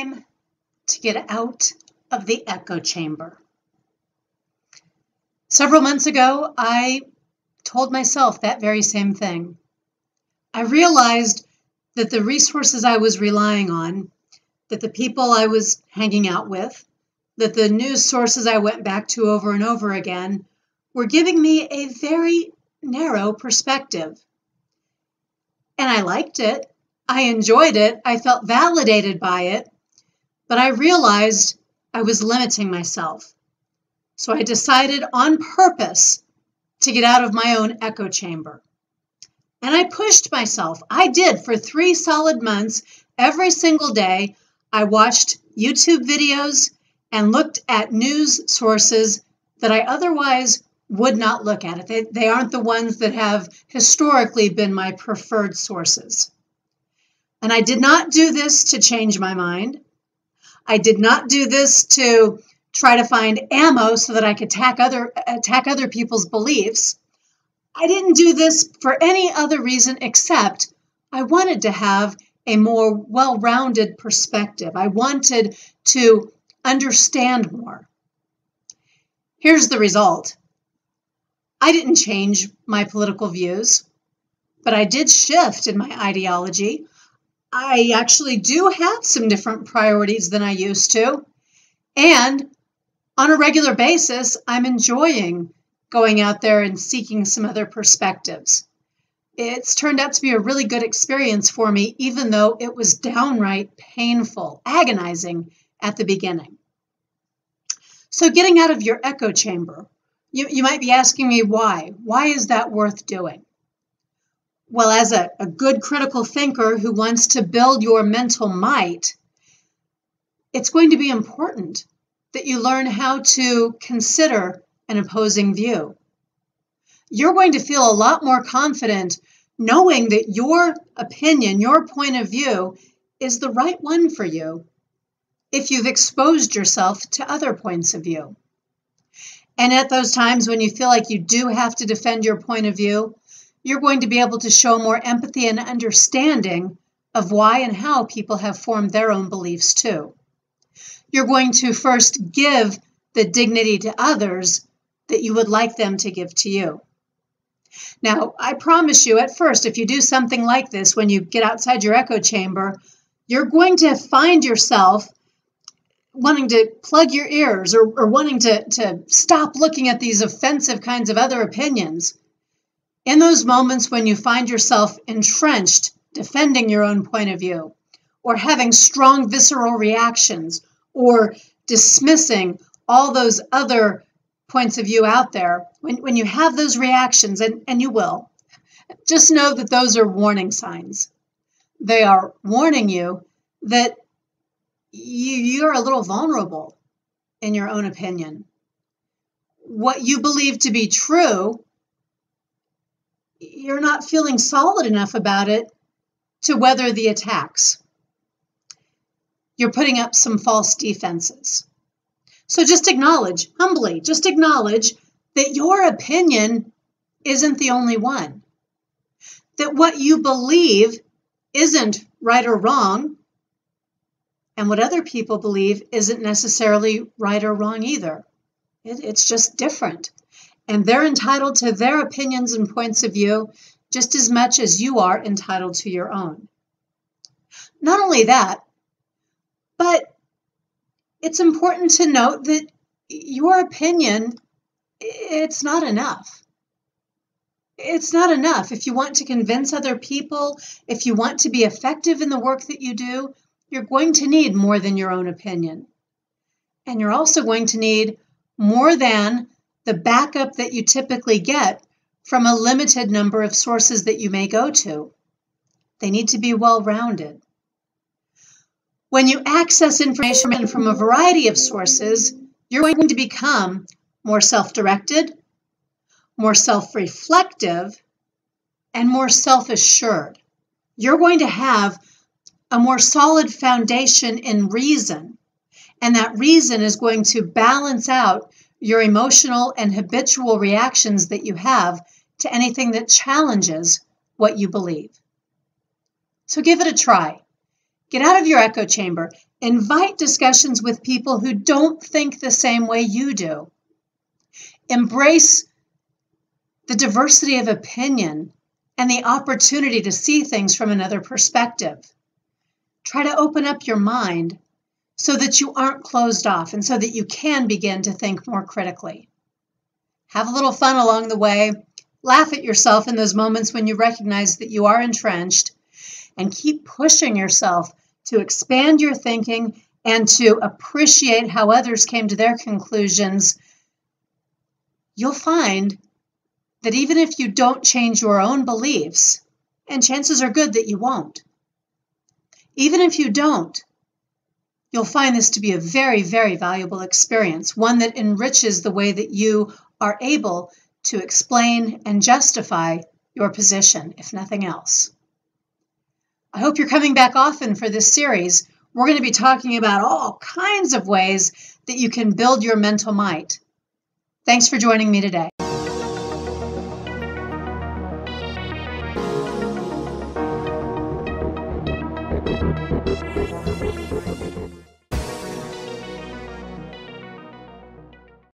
time to get out of the echo chamber. Several months ago, I told myself that very same thing. I realized that the resources I was relying on, that the people I was hanging out with, that the news sources I went back to over and over again were giving me a very narrow perspective. And I liked it. I enjoyed it. I felt validated by it. But I realized I was limiting myself. So I decided on purpose to get out of my own echo chamber. And I pushed myself. I did for 3 solid months. Every single day, I watched YouTube videos and looked at news sources that I otherwise would not look at. They aren't the ones that have historically been my preferred sources. And I did not do this to change my mind. I did not do this to try to find ammo so that I could attack other people's beliefs. I didn't do this for any other reason except I wanted to have a more well-rounded perspective. I wanted to understand more. Here's the result. I didn't change my political views, but I did shift in my ideology. I actually do have some different priorities than I used to. And on a regular basis, I'm enjoying going out there and seeking some other perspectives. It's turned out to be a really good experience for me, even though it was downright painful, agonizing at the beginning. So getting out of your echo chamber, you might be asking me why. Why is that worth doing? Well, as a good critical thinker who wants to build your mental might, it's going to be important that you learn how to consider an opposing view. You're going to feel a lot more confident knowing that your opinion, your point of view, is the right one for you if you've exposed yourself to other points of view. And at those times when you feel like you do have to defend your point of view, you're going to be able to show more empathy and understanding of why and how people have formed their own beliefs too. You're going to first give the dignity to others that you would like them to give to you. Now, I promise you at first, if you do something like this, when you get outside your echo chamber, you're going to find yourself wanting to plug your ears or wanting to stop looking at these offensive kinds of other opinions. In those moments when you find yourself entrenched, defending your own point of view, or having strong visceral reactions, or dismissing all those other points of view out there, when you have those reactions, and you will, just know that those are warning signs. They are warning you that you're a little vulnerable in your own opinion. What you believe to be true, you're not feeling solid enough about it to weather the attacks. You're putting up some false defenses. So just acknowledge, humbly, just acknowledge that your opinion isn't the only one. That what you believe isn't right or wrong, and what other people believe isn't necessarily right or wrong either. It's just different. And they're entitled to their opinions and points of view just as much as you are entitled to your own. Not only that, but it's important to note that your opinion, it's not enough. It's not enough. If you want to convince other people, if you want to be effective in the work that you do, you're going to need more than your own opinion. And you're also going to need more than the backup that you typically get from a limited number of sources that you may go to. They need to be well-rounded. When you access information from a variety of sources, you're going to become more self-directed, more self-reflective, and more self-assured. You're going to have a more solid foundation in reason, and that reason is going to balance out your emotional and habitual reactions that you have to anything that challenges what you believe. So give it a try. Get out of your echo chamber. Invite discussions with people who don't think the same way you do. Embrace the diversity of opinion and the opportunity to see things from another perspective. Try to open up your mind so that you aren't closed off and so that you can begin to think more critically. Have a little fun along the way. Laugh at yourself in those moments when you recognize that you are entrenched, and keep pushing yourself to expand your thinking and to appreciate how others came to their conclusions. You'll find that even if you don't change your own beliefs, and chances are good that you won't, even if you don't, you'll find this to be a very, very valuable experience, one that enriches the way that you are able to explain and justify your position, if nothing else. I hope you're coming back often for this series. We're going to be talking about all kinds of ways that you can build your mental might. Thanks for joining me today.